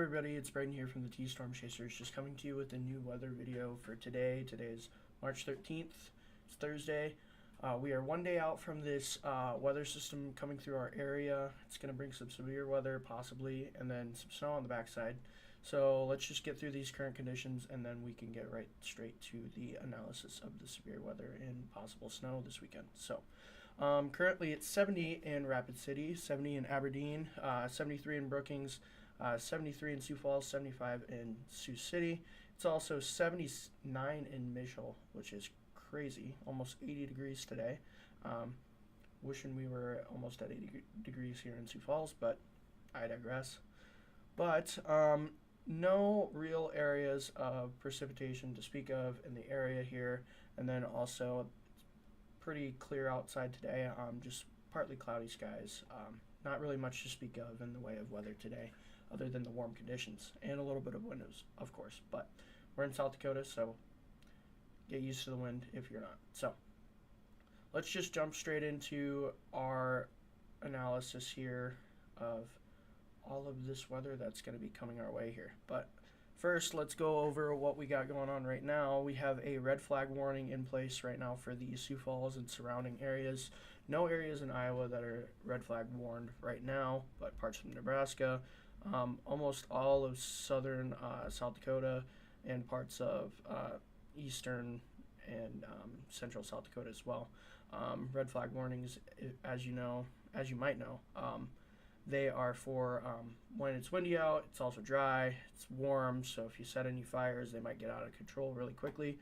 everybody, it's Braden here from the T-Storm Chasers, just coming to you with a new weather video for today. Today is March 13th, it's Thursday. We are one day out from this weather system coming through our area. It's going to bring some severe weather, possibly, and then some snow on the backside. So let's just get through these current conditions, and then we can get right straight to the analysis of the severe weather and possible snow this weekend. So currently it's 70 in Rapid City, 70 in Aberdeen, 73 in Brookings, 73 in Sioux Falls, 75 in Sioux City. It's also 79 in Mitchell, which is crazy, almost 80 degrees today. Wishing we were almost at 80 degrees here in Sioux Falls, but I digress. But no real areas of precipitation to speak of in the area here, and then also pretty clear outside today, just partly cloudy skies. Not really much to speak of in the way of weather today, other than the warm conditions and a little bit of windows, of course. But we're in South Dakota, so get used to the wind if you're not. So let's just jump straight into our analysis here of all of this weather that's going to be coming our way here. But first, let's go over what we got going on right now. We have a red flag warning in place right now for the Sioux Falls and surrounding areas. No areas in Iowa that are red flag warned right now, but parts of Nebraska, almost all of southern South Dakota, and parts of eastern and central South Dakota as well. Red flag warnings, as you might know, they are for when it's windy out. It's also dry, it's warm, so if you set any fires, they might get out of control really quickly.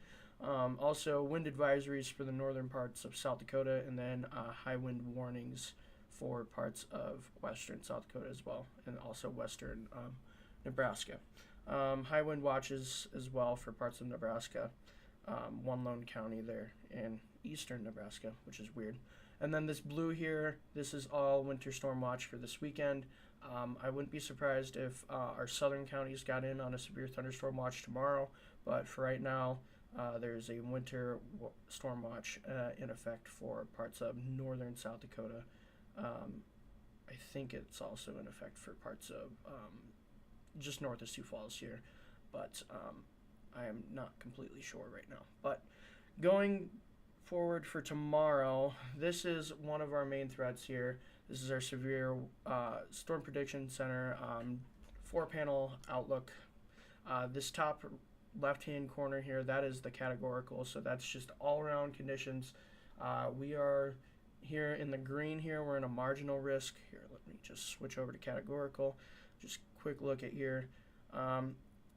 Also, wind advisories for the northern parts of South Dakota, and then high wind warnings for parts of western South Dakota as well, and also western Nebraska. High wind watches as well for parts of Nebraska, one lone county there in eastern Nebraska, which is weird. And then this blue here, this is all winter storm watch for this weekend. I wouldn't be surprised if our southern counties got in on a severe thunderstorm watch tomorrow, but for right now, there's a winter storm watch in effect for parts of northern South Dakota. I think it's also in effect for parts of just north of Sioux Falls here, but I am not completely sure right now. But going forward for tomorrow, this is one of our main threats here. This is our severe storm prediction center 4-panel outlook. This top left-hand corner here, that is the categorical, so that's just all-around conditions. We are here in the green here, we're in a marginal risk. Here, let me just switch over to categorical. Just quick look at here.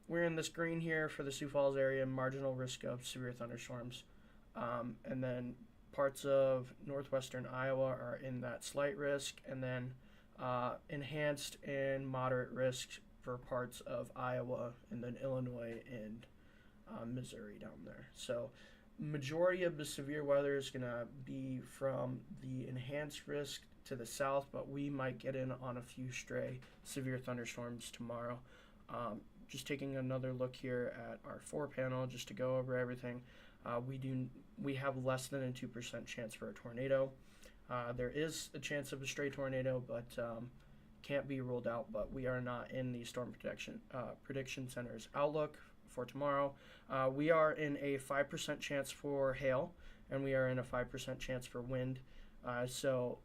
We're in this green here for the Sioux Falls area, marginal risk of severe thunderstorms. And then parts of northwestern Iowa are in that slight risk, and then enhanced and moderate risk for parts of Iowa, and then Illinois and Missouri down there. So majority of the severe weather is going to be from the enhanced risk to the south, but we might get in on a few stray severe thunderstorms tomorrow. Just taking another look here at our 4-panel just to go over everything. We have less than a 2% chance for a tornado. There is a chance of a stray tornado, but can't be ruled out. But we are not in the Storm Prediction Center's outlook for tomorrow. We are in a 5% chance for hail, and we are in a 5% chance for wind. So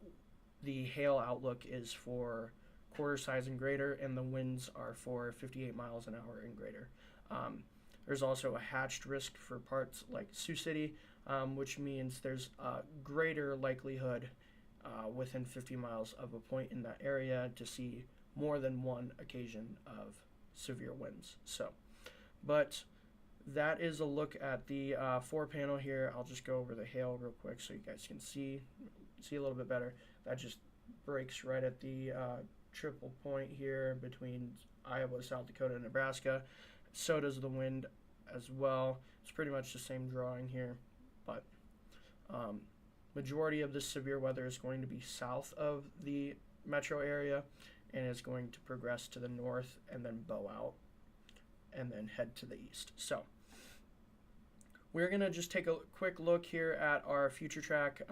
the hail outlook is for quarter size and greater, and the winds are for 58 miles an hour and greater. There's also a hatched risk for parts like Sioux City, which means there's a greater likelihood within 50 miles of a point in that area to see more than one occasion of severe winds. So, but that is a look at the 4-panel here. I'll just go over the hail real quick so you guys can see a little bit better. That just breaks right at the triple point here between Iowa, South Dakota, and Nebraska. So does the wind as well. It's pretty much the same drawing here, but majority of this severe weather is going to be south of the metro area, and is going to progress to the north and then bow out and then head to the east. So we're going to just take a quick look here at our future track.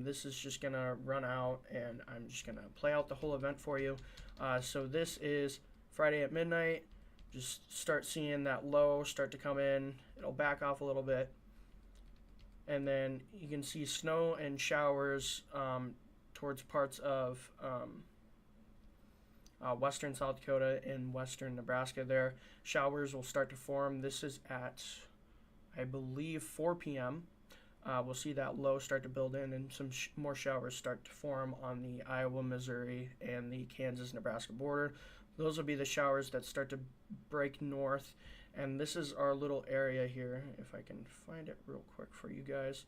This is just going to run out, and I'm just going to play out the whole event for you. So this is Friday at midnight. just start seeing that low start to come in. It'll back off a little bit, and then you can see snow and showers towards parts of western South Dakota and western Nebraska there. Showers will start to form. This is at, I believe, 4 p.m. We'll see that low start to build in, and some more showers start to form on the Iowa, Missouri, and the Kansas-Nebraska border. Those will be the showers that start to break north, and this is our little area here. If I can find it real quick for you guys.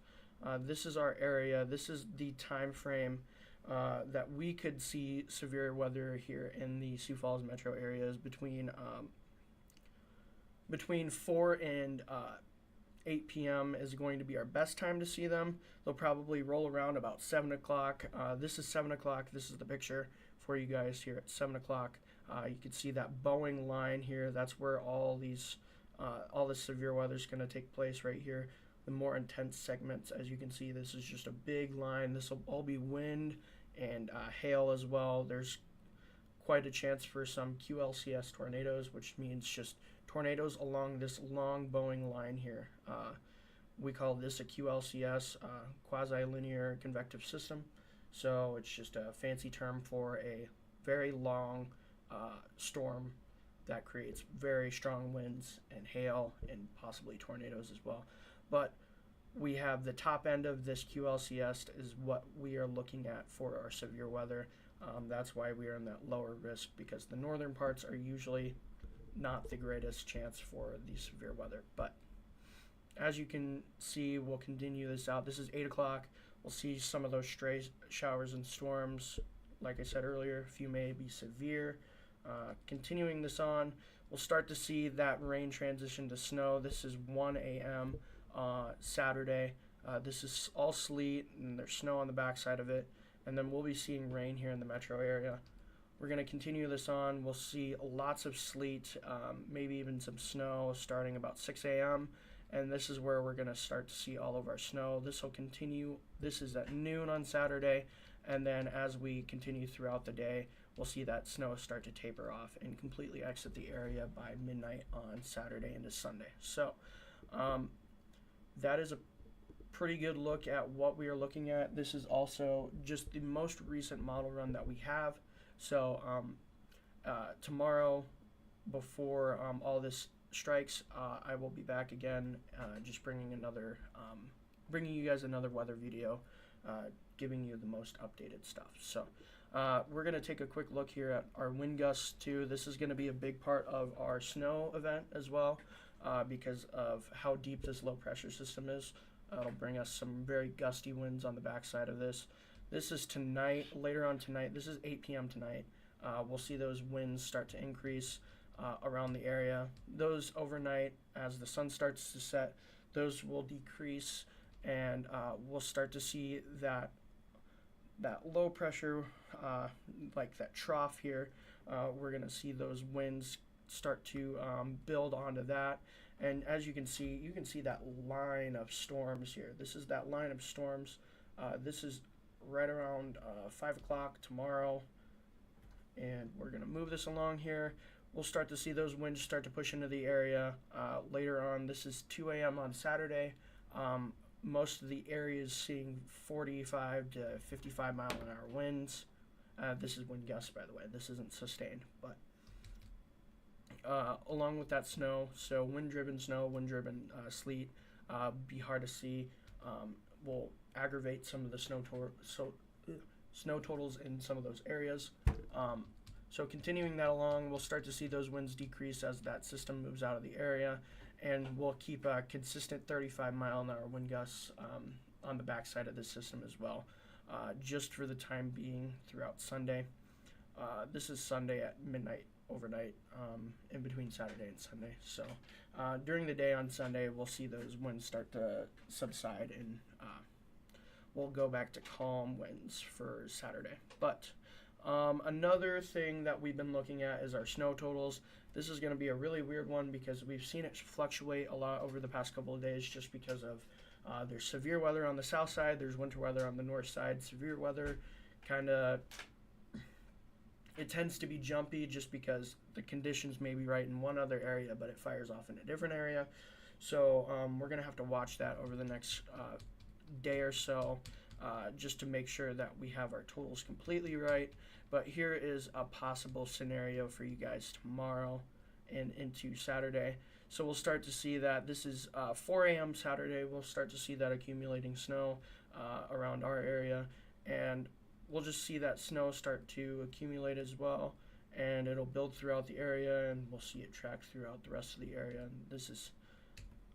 This is our area. This is the time frame that we could see severe weather here in the Sioux Falls metro areas between 4 and 8 p.m. is going to be our best time to see them. They'll probably roll around about 7 o'clock. This is 7 o'clock. This is the picture for you guys here at 7 o'clock. You can see that bowing line here. That's where all this severe weather is going to take place right here. The more intense segments, as you can see, this is just a big line. This will all be wind and hail as well. There's quite a chance for some QLCS tornadoes, which means just tornadoes along this long bowing line here. We call this a QLCS, quasi-linear convective system. So it's just a fancy term for a very long storm that creates very strong winds and hail and possibly tornadoes as well. But we have the top end of this QLCS is what we are looking at for our severe weather. That's why we are in that lower risk, because the northern parts are usually not the greatest chance for the severe weather. But as you can see, we'll continue this out. This is 8 o'clock. We'll see some of those stray showers and storms. Like I said earlier, a few may be severe. Continuing this on, we'll start to see that rain transition to snow. This is 1 a.m. Saturday. This is all sleet, and there's snow on the backside of it. And then we'll be seeing rain here in the metro area. We're going to continue this on. We'll see lots of sleet, maybe even some snow starting about 6 a.m. And this is where we're going to start to see all of our snow. This will continue. This is at noon on Saturday. And then as we continue throughout the day, we'll see that snow start to taper off and completely exit the area by midnight on Saturday into Sunday. So that is a pretty good look at what we are looking at. This is also just the most recent model run that we have. So tomorrow, before all this strikes, I will be back again, just bringing you guys another weather video, giving you the most updated stuff. So we're going to take a quick look here at our wind gusts too. This is going to be a big part of our snow event as well, because of how deep this low pressure system is. It'll bring us some very gusty winds on the backside of this. This is tonight, later on tonight. This is 8 p.m. tonight. We'll see those winds start to increase around the area. Those overnight, as the sun starts to set, those will decrease, and we'll start to see that low pressure, like that trough here. We're going to see those winds start to build onto that. And as you can see that line of storms here. This is that line of storms. This is right around 5 o'clock tomorrow. And we're going to move this along here. We'll start to see those winds start to push into the area later on. This is 2 a.m. on Saturday. Most of the area is seeing 45 to 55 mile an hour winds. This is wind gusts, by the way. This isn't sustained, but along with that snow, so wind-driven snow, wind-driven sleet, be hard to see. Will aggravate some of the snow totals in some of those areas. So continuing that along, we'll start to see those winds decrease as that system moves out of the area, and we'll keep a consistent 35 mile an hour wind gusts on the backside of the system as well, just for the time being throughout Sunday. This is Sunday at midnight, overnight, in between Saturday and Sunday. So during the day on Sunday, we'll see those winds start to subside, and we'll go back to calm winds for Saturday. But another thing that we've been looking at is our snow totals. This is going to be a really weird one because we've seen it fluctuate a lot over the past couple of days, just because of there's severe weather on the south side, there's winter weather on the north side. Severe weather kind of it tends to be jumpy just because the conditions may be right in one other area, but it fires off in a different area. So we're going to have to watch that over the next day or so just to make sure that we have our totals completely right. But here is a possible scenario for you guys tomorrow and into Saturday. So we'll start to see that this is 4 a.m. Saturday. We'll start to see that accumulating snow around our area, and we'll just see that snow start to accumulate as well, and it'll build throughout the area, and we'll see it track throughout the rest of the area. And this is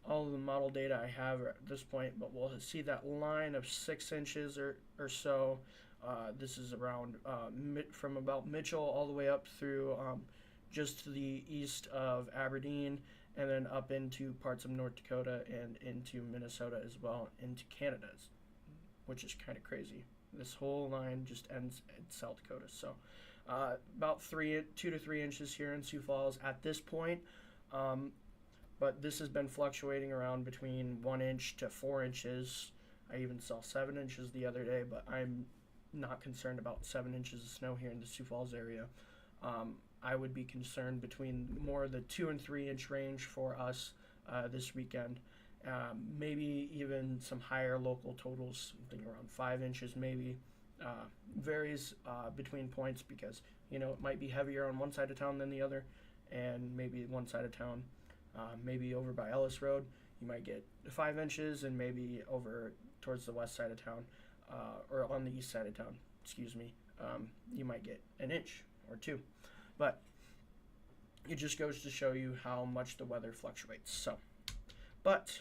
all of the model data I have at this point, but we'll see that line of 6 inches or so. This is around from about Mitchell all the way up through just to the east of Aberdeen, and then up into parts of North Dakota and into Minnesota as well, into Canada, which is kind of crazy. This whole line just ends in South Dakota. So about 2 to 3 inches here in Sioux Falls at this point. But this has been fluctuating around between 1 inch to 4 inches. I even saw 7 inches the other day, but I'm not concerned about 7 inches of snow here in the Sioux Falls area. I would be concerned between more the 2 and 3 inch range for us this weekend. Maybe even some higher local totals, something around 5 inches maybe. Varies between points because, you know, it might be heavier on one side of town than the other, and maybe one side of town, maybe over by Ellis Road, you might get 5 inches, and maybe over towards the west side of town, or on the east side of town, you might get 1 inch or 2. But it just goes to show you how much the weather fluctuates. So, but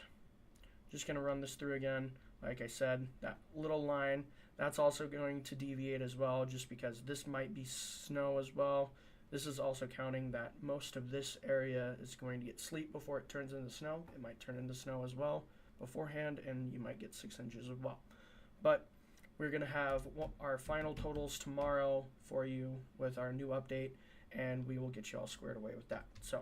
just going to run this through again. Like I said, that little line, that's also going to deviate as well, just because this might be snow as well. This is also counting that most of this area is going to get sleet before it turns into snow. It might turn into snow as well beforehand, and you might get 6 inches as well. But we're going to have our final totals tomorrow for you with our new update, and we will get you all squared away with that. So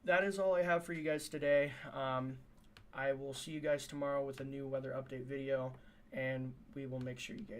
that is all I have for you guys today. I will see you guys tomorrow with a new weather update video, and we will make sure you guys